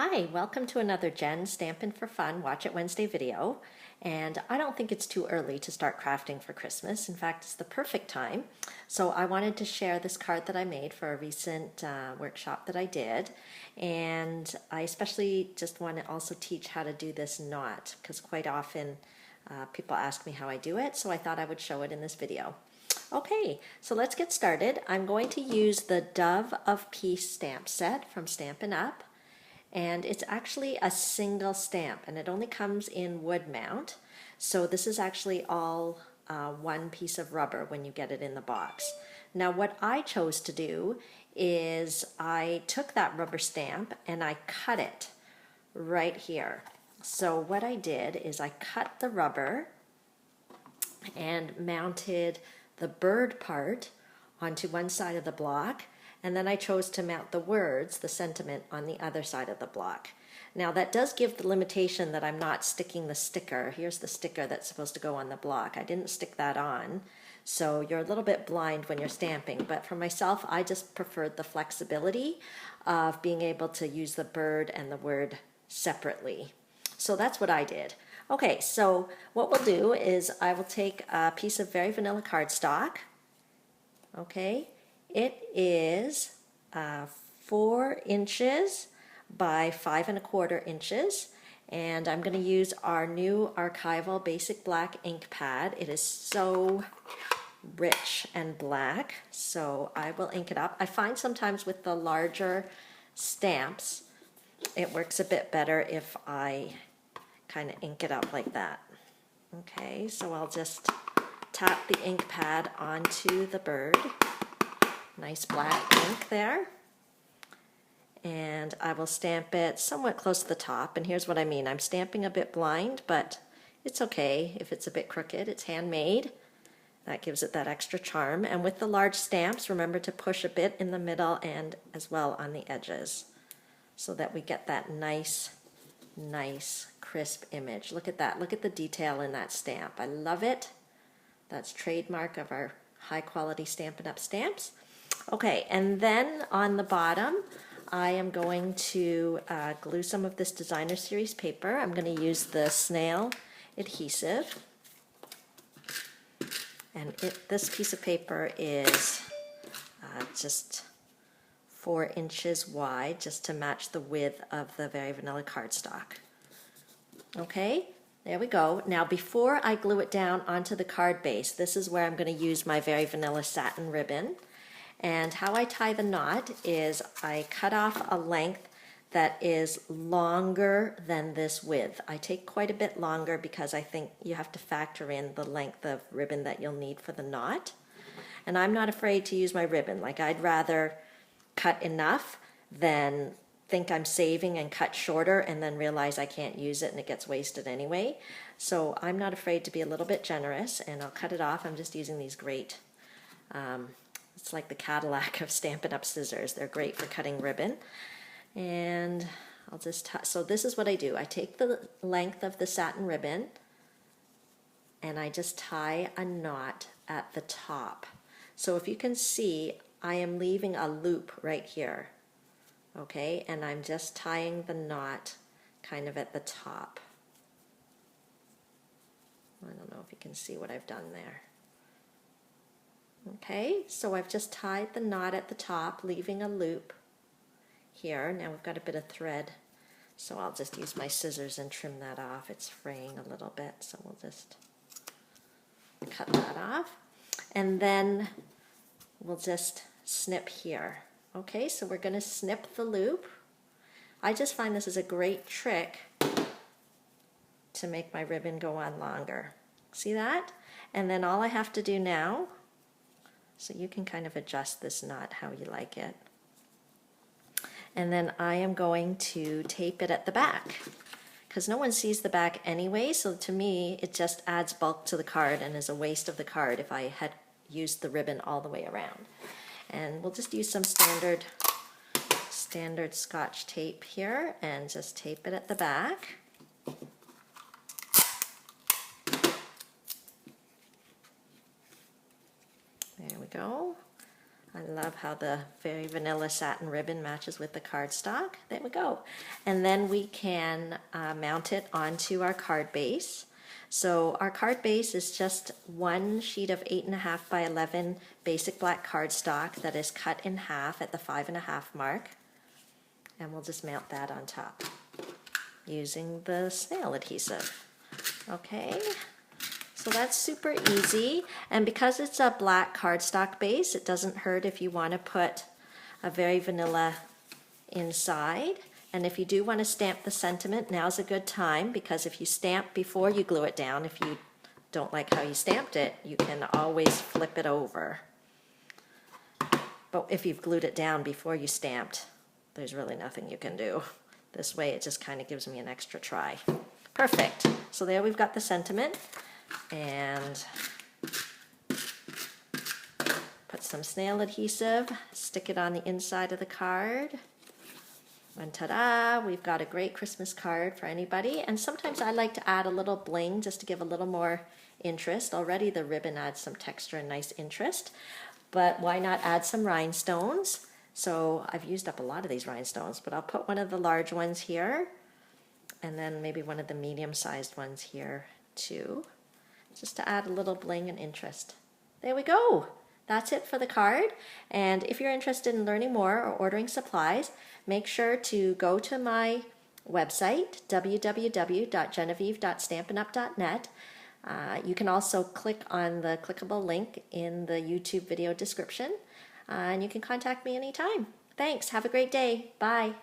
Hi, welcome to another Jen Stampin' for Fun Watch It Wednesday video. And I don't think it's too early to start crafting for Christmas. In fact, it's the perfect time. So I wanted to share this card that I made for a recent workshop that I did. And I especially just want to also teach how to do this knot, because quite often people ask me how I do it. So I thought I would show it in this video. Okay, so let's get started. I'm going to use the Dove of Peace stamp set from Stampin' Up. And it's actually a single stamp, and it only comes in wood mount. So this is actually all one piece of rubber when you get it in the box. Now what I chose to do is I took that rubber stamp and I cut it right here. So what I did is I cut the rubber and mounted the bird part onto one side of the block, and then I chose to mount the words, the sentiment, on the other side of the block. Now that does give the limitation that I'm not sticking the sticker. Here's the sticker that's supposed to go on the block. I didn't stick that on, so you're a little bit blind when you're stamping, but for myself, I just preferred the flexibility of being able to use the bird and the word separately. So that's what I did. Okay, so what we'll do is I will take a piece of very vanilla cardstock. Okay, it is 4 inches by 5 1/4 inches, and I'm going to use our new archival basic black ink pad. It is so rich and black, so I will ink it up. I find sometimes with the larger stamps it works a bit better if I kind of ink it up like that. Okay, so I'll just tap the ink pad onto the bird. Nice black ink there. And I will stamp it somewhat close to the top. And here's what I mean. I'm stamping a bit blind, but it's okay if it's a bit crooked. It's handmade. That gives it that extra charm. And with the large stamps, remember to push a bit in the middle and as well on the edges so that we get that nice crisp image. Look at that. Look at the detail in that stamp. I love it. That's trademark of our high quality Stampin' Up stamps. Okay, and then on the bottom, I am going to glue some of this designer series paper. I'm going to use the snail adhesive. And this piece of paper is just 4 inches wide, just to match the width of the very vanilla cardstock. Okay, there we go. Now before I glue it down onto the card base, this is where I'm going to use my very vanilla satin ribbon. And how I tie the knot is I cut off a length that is longer than this width. I take quite a bit longer because I think you have to factor in the length of ribbon that you'll need for the knot. And I'm not afraid to use my ribbon. Like, I'd rather cut enough than think I'm saving and cut shorter and then realize I can't use it and it gets wasted anyway. So I'm not afraid to be a little bit generous, and I'll cut it off. I'm just using these great it's like the Cadillac of Stampin' Up scissors. They're great for cutting ribbon. And I'll just so this is what I do. I take the length of the satin ribbon and I just tie a knot at the top. So if you can see, I am leaving a loop right here. Okay, and I'm just tying the knot kind of at the top. I don't know if you can see what I've done there. Okay, so I've just tied the knot at the top, leaving a loop here. Now we've got a bit of thread, so I'll just use my scissors and trim that off. It's fraying a little bit, so we'll just cut that off. And then we'll just snip here. Okay, so we're going to snip the loop. I just find this is a great trick to make my ribbon go on longer. See that? And then all I have to do now, so you can kind of adjust this knot how you like it. And then I am going to tape it at the back, because no one sees the back anyway, so to me it just adds bulk to the card and is a waste of the card if I had used the ribbon all the way around. And we'll just use some standard Scotch tape here and just tape it at the back. There we go. I love how the very vanilla satin ribbon matches with the cardstock. There we go. And then we can mount it onto our card base. So our card base is just one sheet of 8.5 by 11 basic black cardstock that is cut in half at the 5.5 mark. And we'll just mount that on top using the snail adhesive. Okay. So that's super easy, and because it's a black cardstock base, it doesn't hurt if you want to put a very vanilla inside. And if you do want to stamp the sentiment, now's a good time, because if you stamp before you glue it down, if you don't like how you stamped it, you can always flip it over. But if you've glued it down before you stamped, there's really nothing you can do. This way it just kind of gives me an extra try. Perfect. So there we've got the sentiment. And put some snail adhesive, stick it on the inside of the card, and ta-da, we've got a great Christmas card for anybody. And sometimes I like to add a little bling just to give a little more interest. Already the ribbon adds some texture and nice interest, but why not add some rhinestones? So I've used up a lot of these rhinestones, but I'll put one of the large ones here, and then maybe one of the medium-sized ones here too, just to add a little bling and interest. There we go. That's it for the card. And if you're interested in learning more or ordering supplies, make sure to go to my website, www.genevieve.stampinup.net. You can also click on the clickable link in the YouTube video description, and you can contact me anytime. Thanks. Have a great day. Bye.